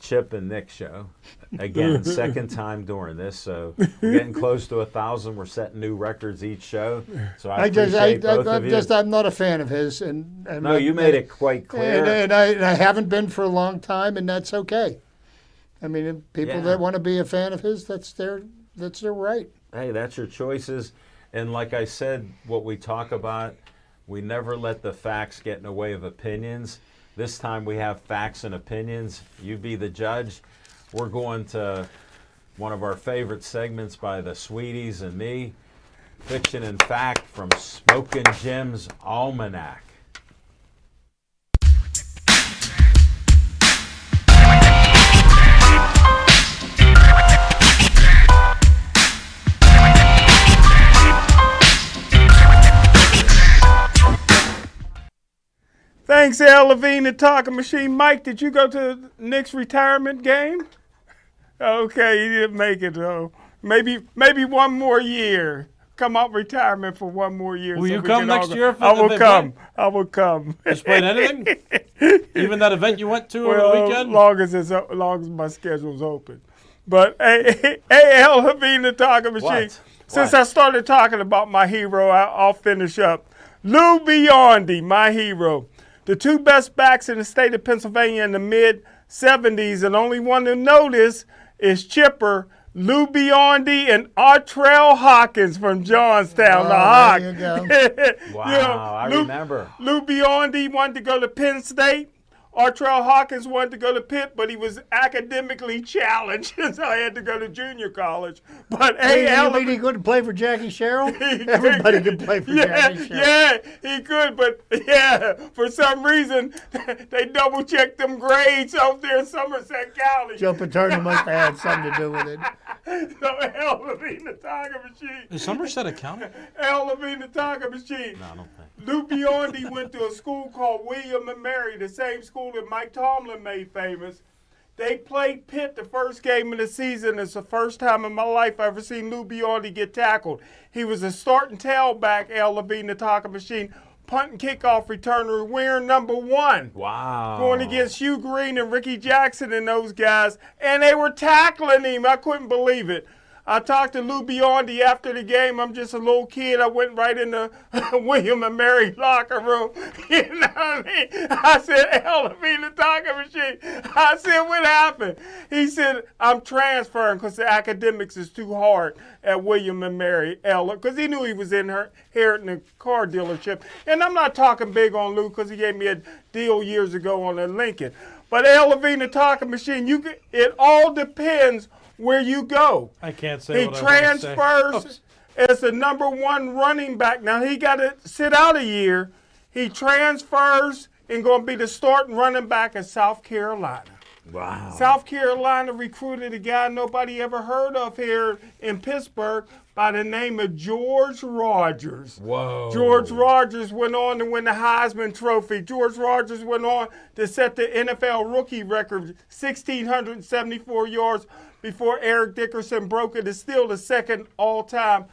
Chip and Nick show. Again, second time during this, so we're getting close to 1,000. We're setting new records each show. So I appreciate both of you. I'm not a fan of his, and No, you made it quite clear. and I haven't been for a long time, and that's okay. I mean, people Yeah. that want to be a fan of his, that's their right. Hey, that's your choices. And like I said, what we talk about, we never let the facts get in the way of opinions. This time we have facts and opinions. You be the judge. We're going to one of our favorite segments by the Sweeties and me, Fiction and Fact from Smokin' Jim's Almanac. Thanks, Al Levine, the talking machine. Mike, did you go to Nick's retirement game? Okay, you didn't make it, though. Maybe one more year. Come out retirement for one more year. Will so you we come can all next go- year for I the will big come. play? I will come. Just playing anything? Even that event you went to over the Well, weekend? long as my schedule's open. But hey, Al Levine, the talking machine. What? Since What? I started talking about my hero, I'll finish up. Lou Biondi, my hero. The two best backs in the state of Pennsylvania in the mid-'70s, and only one to know this is Chipper, Lou Biondi, and Artrell Hawkins from Johnstown, the Hawk. there you go. Wow, I remember. Lou Biondi wanted to go to Penn State. Artrell Hawkins wanted to go to Pitt, but he was academically challenged, so I had to go to junior college. But hey, You mean he couldn't play for Jackie Sherrill? Everybody can play for Jackie Sherrill. Yeah, he could, but yeah, for some reason, they double-checked them grades out there in Somerset County. Joe Paterno must have had something to do with it. So Al Levine, the talking machine. Is Somerset a county? Al Levine, the talking machine. No, I don't think. Lou Biondi went to a school called William and Mary, the same school that Mike Tomlin made famous. They played Pitt the first game of the season. It's the first time in my life I've ever seen Lou Biondi get tackled. He was a starting tailback, Al Levine, the talking machine, punt and kickoff returner, wearing number 1. Wow. Going against Hugh Green and Ricky Jackson and those guys, and they were tackling him. I couldn't believe it. I talked to Lou Biondi after the game. I'm just a little kid. I went right in the William and Mary locker room. You know what I mean? I said, Al Levine, the talking machine. I said, what happened? He said, I'm transferring because the academics is too hard at William and Mary. Because he knew he was inheriting a car dealership. And I'm not talking big on Lou because he gave me a deal years ago on a Lincoln. But Al Levine, the talking machine, it all depends where you go. I can't say He what I want to say. transfers as the number 1 running back. Now, he got to sit out a year. He transfers and going to be the starting running back at South Carolina. Wow. South Carolina recruited a guy nobody ever heard of here in Pittsburgh by the name of George Rogers. Whoa. George Rogers went on to win the Heisman Trophy. George Rogers went on to set the NFL rookie record, 1,674 yards before Eric Dickerson broke it. It's still the second all-time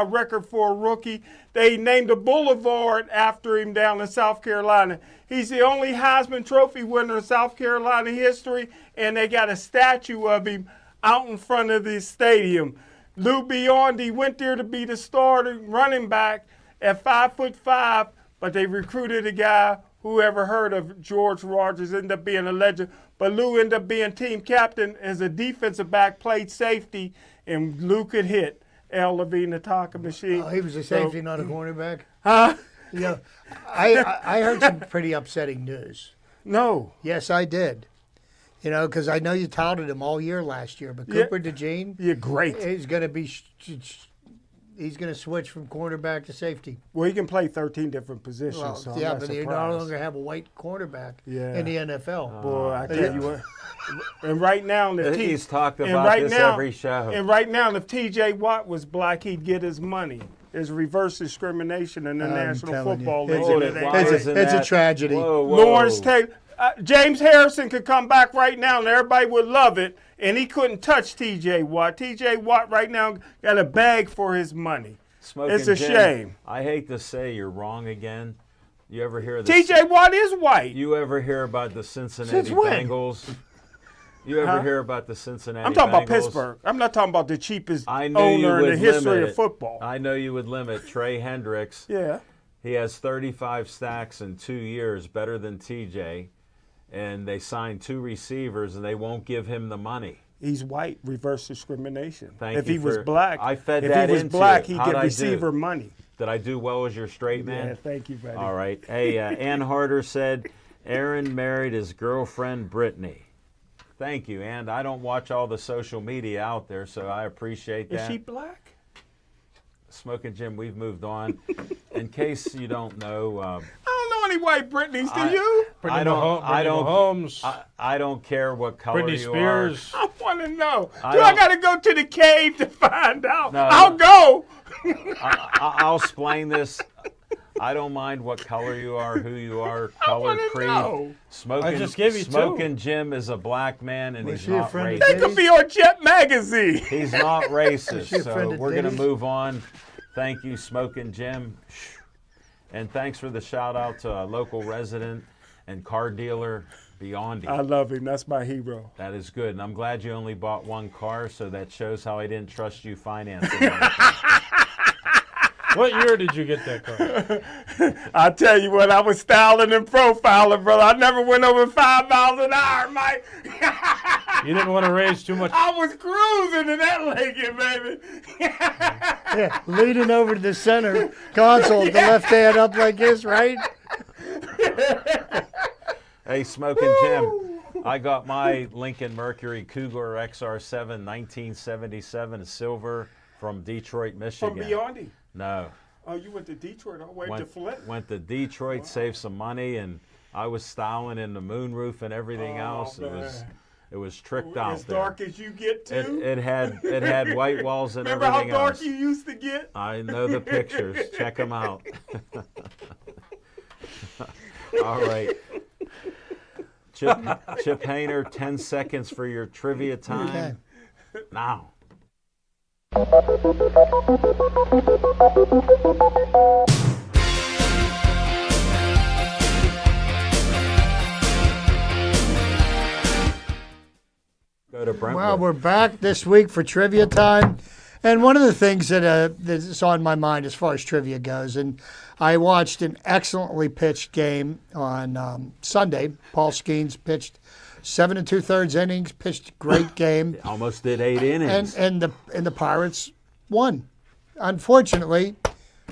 record for a rookie. They named a boulevard after him down in South Carolina. He's the only Heisman Trophy winner in South Carolina history, and they got a statue of him out in front of the stadium. Lou Biondi went there to be the starting running back at 5'5", but they recruited a guy who ever heard of George Rogers, ended up being a legend. But Lou ended up being team captain as a defensive back, played safety, and Lou could hit. L. Levine, the talking machine. Oh, he was a safety, not a cornerback? Huh? You know, I heard some pretty upsetting news. No. Yes, I did. You know, because I know you touted him all year last year, but Yeah. Cooper DeJean, You're great. he's going to be he's going to switch from cornerback to safety. Well, he can play 13 different positions. Well, so I'm yeah, not but you no surprised. longer have a white cornerback Yeah. in the NFL. Boy, I tell you what. And right now, if He's talked and about right this now- every show. And right now, if T.J. Watt was black, he'd get his money. There's reverse discrimination in the I'm National telling Football you. League. It's a- and it ain't Why right. isn't it's a that- tragedy. Whoa, whoa. Lawrence Taylor. James Harrison could come back right now and everybody would love it, and he couldn't touch T.J. Watt. T.J. Watt right now got a bag for his money. Smoking It's a Jim, shame. I hate to say you're wrong again. You ever hear this? T.J. Watt is white. You ever hear about the Cincinnati Since when? Bengals? You ever Huh? hear about the Cincinnati I'm talking Bengals? about Pittsburgh. I'm not talking about the cheapest I knew you owner in would the history limit of it. football. I know you would limit Trey Hendricks. Yeah. He has 35 sacks in 2 years, better than TJ. And they signed 2 receivers, and they won't give him the money. He's white, reverse discrimination. Thank if you he was for- black, I fed if that he was into black, you. he'd How'd get I do? receiver money. Did I do well as your straight man? Yeah, thank you, buddy. All right. Hey, Ann Harder said Aaron married his girlfriend Brittany. Thank you, Ann. I don't watch all the social media out there, so I appreciate Is that. she black? Smoking Jim, we've moved on. In case you don't know, I don't know any white Britneys, do I- you? I don't. I don't. Mahomes, I don't care what color Britney you Spears. I want to know. I Do I don't- got to go to the cave to find out? No. I'll go. I'll explain this. I don't mind what color you are, who you are, color, wanna creed. know. Smoking, I just gave you 2. Smoking Jim is a black man, and Was he's she a not friend of racist. They could be on Jet Magazine. He's not racist. she a friend So of we're going to Diddy's? move on. Thank you, Smoking Jim. And thanks for the shout out to a local resident and car dealer, Biondi. I love him. That's my hero. That is good. And I'm glad you only bought one car, so that shows how I didn't trust you financing. What year did you get that car? I tell you what, I was styling and profiling, brother. I never went over 5 miles an hour, Mike. You didn't want to raise too much. I was cruising in that Lincoln, baby. Yeah, leaning over to the center console, the left hand up like this, right? Hey, Smoking Jim, I got my Lincoln Mercury Cougar XR7 1977 silver from Detroit, Michigan. From Biondi. No. Oh, you went to Detroit. I went to Flint. Went to Detroit, saved some money, and I was styling in the moonroof and everything else. It was tricked out As there. dark as you get, too. It had white walls and Remember how everything dark else. you used to get? I know the pictures. Check them out. All right. Chip Hayner, 10 seconds for your trivia time. Now. Go to Brentwood. Well, we're back this week for trivia time. And one of the things that's on my mind as far as trivia goes, and I watched an excellently pitched game on Sunday. Paul Skeens pitched 7 2/3 innings, pitched a great game, Almost did 8 innings. and the Pirates won. Unfortunately,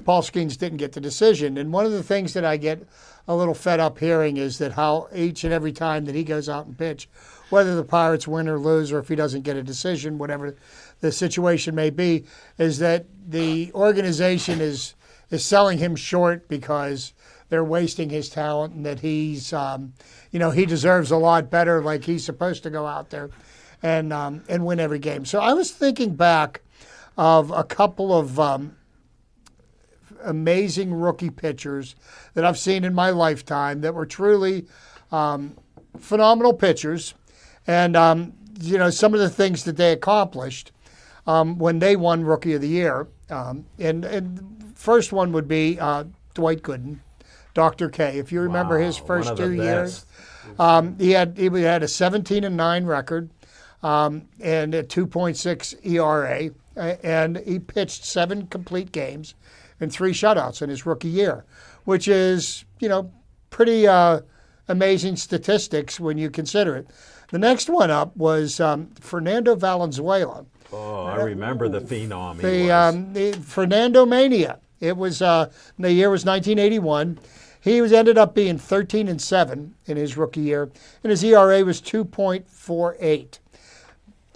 Paul Skeens didn't get the decision. And one of the things that I get a little fed up hearing is that how each and every time that he goes out and pitch, whether the Pirates win or lose, or if he doesn't get a decision, whatever the situation may be, is that the organization is selling him short because they're wasting his talent and that he's, he deserves a lot better. Like he's supposed to go out there and win every game. So I was thinking back of a couple of amazing rookie pitchers that I've seen in my lifetime that were truly phenomenal pitchers, and some of the things that they accomplished when they won Rookie of the Year. And first one would be Dwight Gooden, Dr. K. If you remember his first 2 years, he had a 17-9 record and a 2.6 ERA, and he pitched 7 complete games and 3 shutouts in his rookie year, which is pretty amazing statistics when you consider it. The next one up was Fernando Valenzuela. Oh, I remember the phenom. The Fernando Mania. It was the year was 1981. He ended up being 13-7 in his rookie year, and his ERA was 2.48.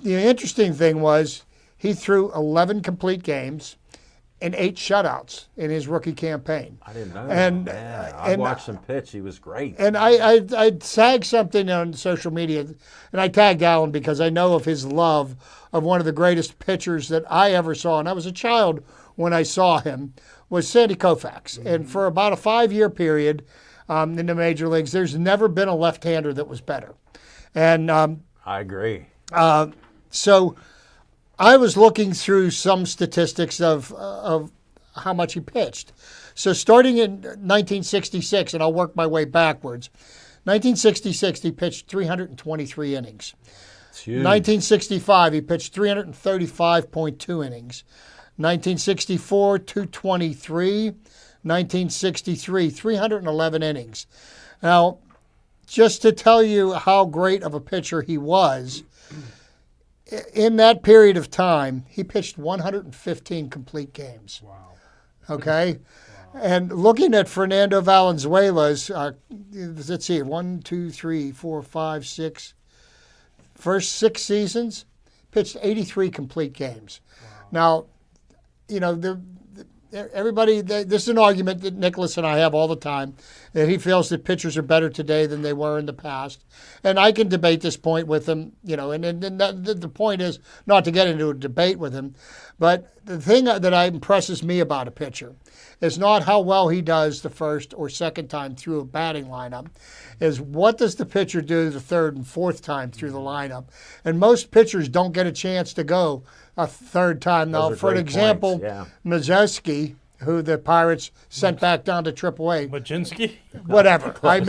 The interesting thing was he threw 11 complete games and 8 shutouts in his rookie campaign. I didn't know that. I watched him pitch. He was great. And I tagged something on social media, and I tagged Alan because I know of his love of one of the greatest pitchers that I ever saw, and I was a child when I saw him, was Sandy Koufax. Mm-hmm. And for about a 5-year period in the major leagues, there's never been a left-hander that was better. And I agree. So I was looking through some statistics of how much he pitched. So starting in 1966, and I'll work my way backwards. 1966, he pitched 323 innings. It's huge. 1965, he pitched 335.2 innings. 1964, 223. 1963, 311 innings. Now, just to tell you how great of a pitcher he was, in that period of time, he pitched 115 complete games. Wow. Okay? Wow. And looking at Fernando Valenzuela's, let's see, 1, 2, 3, 4, 5, 6, first 6 seasons, pitched 83 complete games. Wow. Now, everybody, this is an argument that Nicholas and I have all the time, that he feels that pitchers are better today than they were in the past. And I can debate this point with him, and the point is not to get into a debate with him. But the thing that impresses me about a pitcher is not how well he does the first or second time through a batting lineup, is what does the pitcher do the third and fourth time through the lineup. And most pitchers don't get a chance to go a third time. Now, for an example, Mazeski, who the Pirates sent back down to AAA. Majinski? Whatever. I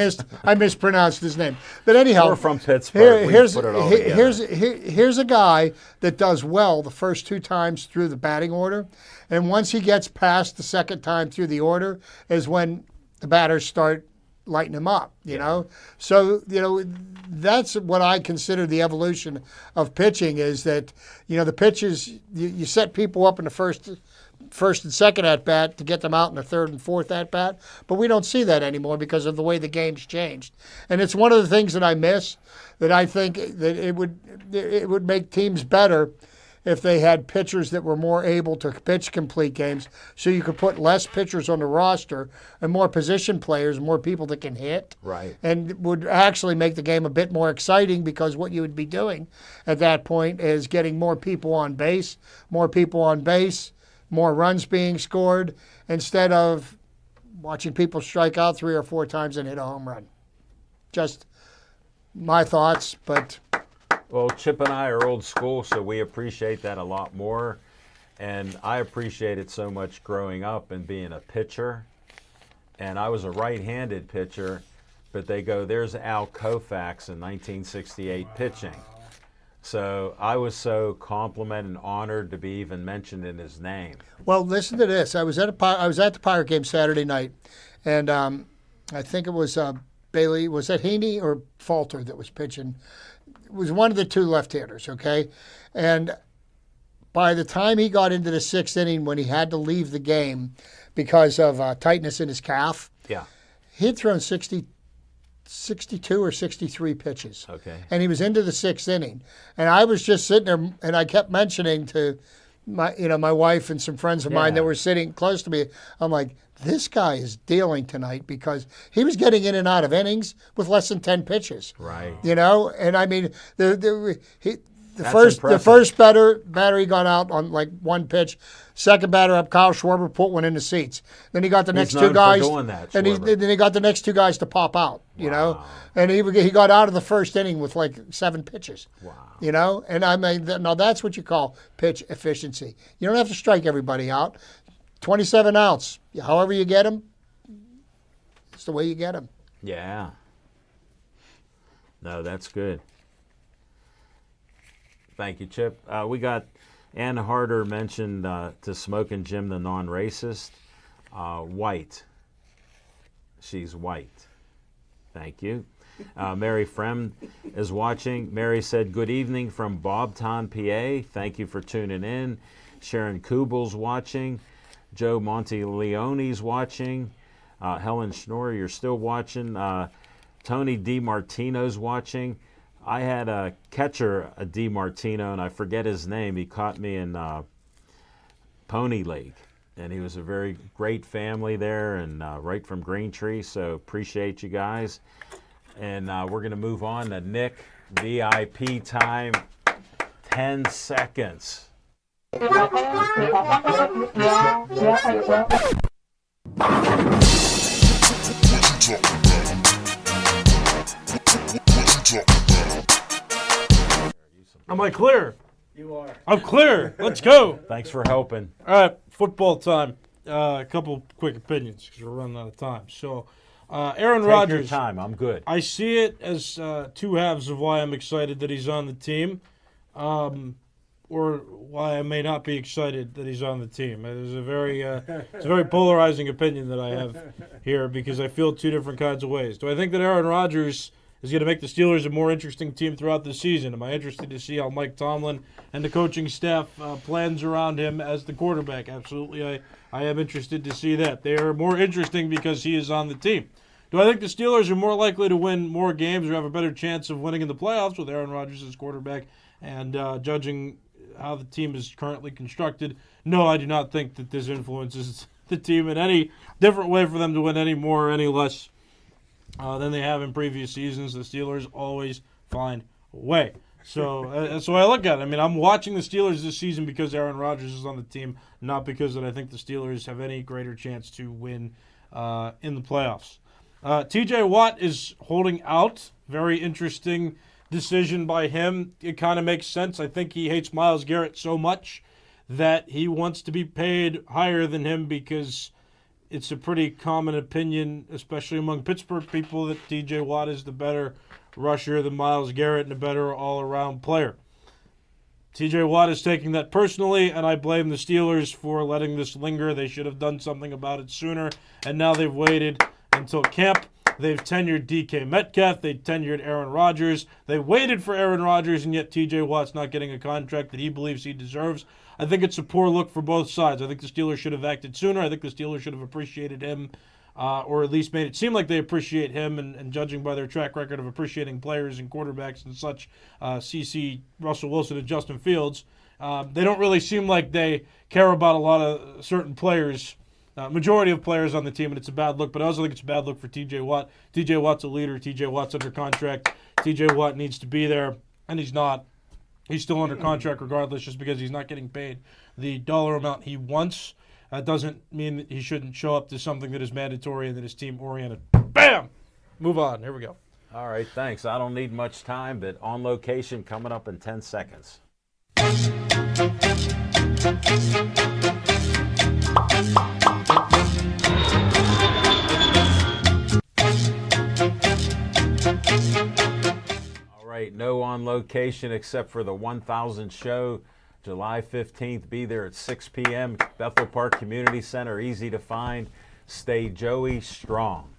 mispronounced his name. But anyhow, we're from Pittsburgh. Here's a guy that does well the first 2 times through the batting order, and once he gets past the second time through the order is when the batters start lighting him up, you know? So, that's what I consider the evolution of pitching, is that, the pitches, you set people up in the first and second at-bat to get them out in the third and fourth at-bat, but we don't see that anymore because of the way the game's changed. And it's one of the things that I miss, that I think that it would make teams better if they had pitchers that were more able to pitch complete games, so you could put less pitchers on the roster and more position players, more people that can hit. Right. And would actually make the game a bit more exciting, because what you would be doing at that point is getting more people on base, more runs being scored, instead of watching people strike out 3 or 4 times and hit a home run. Just my thoughts, but... Well, Chip and I are old school, so we appreciate that a lot more. And I appreciate it so much growing up and being a pitcher. And I was a right-handed pitcher, but they go, there's Al Koufax in 1968 pitching. So I was so complimented and honored to be even mentioned in his name. Well, listen to this. I was at the Pirate game Saturday night, and I think it was Bailey. Was that Heaney or Falter that was pitching? It was one of the 2 left-handers, okay? And by the time he got into the 6th inning, when he had to leave the game because of tightness in his calf, he had thrown 62 or 63 pitches. Okay. And he was into the 6th inning. And I was just sitting there, and I kept mentioning to my wife and some friends of mine that were sitting close to me. I'm like, this guy is dealing tonight because he was getting in and out of innings with less than 10 pitches. Right. And I mean, the That's first batter he got out on like one pitch. Second batter up, Kyle Schwarber put one in the seats. Then he got the next two guys, and then he got the next two guys to pop out. And he got out of the first inning with like 7 pitches. Wow. And I mean, now that's what you call pitch efficiency. You don't have to strike everybody out. 27 outs, however you get them, it's the way you get them. Yeah. No, that's good. Thank you, Chip. We got Ann Harder mentioned to Smoking Jim, the non-racist. White. She's white. Thank you. Mary Frem is watching. Mary said, good evening from Bobtown, PA. Thank you for tuning in. Sharon Kubel's watching. Joe Monteleone's watching. Helen Schnorr, you're still watching. Tony DiMartino's watching. I had a catcher, a DiMartino, and I forget his name. He caught me in Pony League, and he was a very great family there, and right from Green Tree, so appreciate you guys. And we're going to move on to Nick, VIP time, 10 seconds. Am I clear? You are. I'm clear. Let's go. Thanks for helping. All right, football time. A couple quick opinions because we're running out of time. So, Aaron Rodgers. Take your time. I'm good. I see it as two halves of why I'm excited that he's on the team, or why I may not be excited that he's on the team. It's a very polarizing opinion that I have here because I feel two different kinds of ways. Do I think that Aaron Rodgers is going to make the Steelers a more interesting team throughout the season? Am I interested to see how Mike Tomlin and the coaching staff plans around him as the quarterback? Absolutely, I am interested to see that. They are more interesting because he is on the team. Do I think the Steelers are more likely to win more games or have a better chance of winning in the playoffs with Aaron Rodgers as quarterback? And judging how the team is currently constructed, no, I do not think that this influences the team in any different way for them to win any more or any less than they have in previous seasons. The Steelers always find a way. So that's the way I look at it. I mean, I'm watching the Steelers this season because Aaron Rodgers is on the team, not because that I think the Steelers have any greater chance to win in the playoffs. TJ Watt is holding out. Very interesting decision by him. It kind of makes sense. I think he hates Myles Garrett so much that he wants to be paid higher than him because it's a pretty common opinion, especially among Pittsburgh people, that TJ Watt is the better rusher than Myles Garrett and a better all-around player. TJ Watt is taking that personally, and I blame the Steelers for letting this linger. They should have done something about it sooner, and now they've waited until camp. They've tenured DK Metcalf. They tenured Aaron Rodgers. They waited for Aaron Rodgers, and yet TJ Watt's not getting a contract that he believes he deserves. I think it's a poor look for both sides. I think the Steelers should have acted sooner. I think the Steelers should have appreciated him, or at least made it seem like they appreciate him, and judging by their track record of appreciating players and quarterbacks and such, CC, Russell Wilson, and Justin Fields, they don't really seem like they care about a lot of certain players, majority of players on the team, and it's a bad look. But I also think it's a bad look for TJ Watt. TJ Watt's a leader. TJ Watt's under contract. TJ Watt needs to be there, and he's not. He's still under contract regardless, just because he's not getting paid the dollar amount he wants. That doesn't mean that he shouldn't show up to something that is mandatory and that is team-oriented. Bam! Move on. Here we go. All right, thanks. I don't need much time, but On Location coming up in 10 seconds. No On Location except for the 1000 show, July 15th. Be there at 6 p.m. Bethel Park Community Center. Easy to find. Stay Joey strong.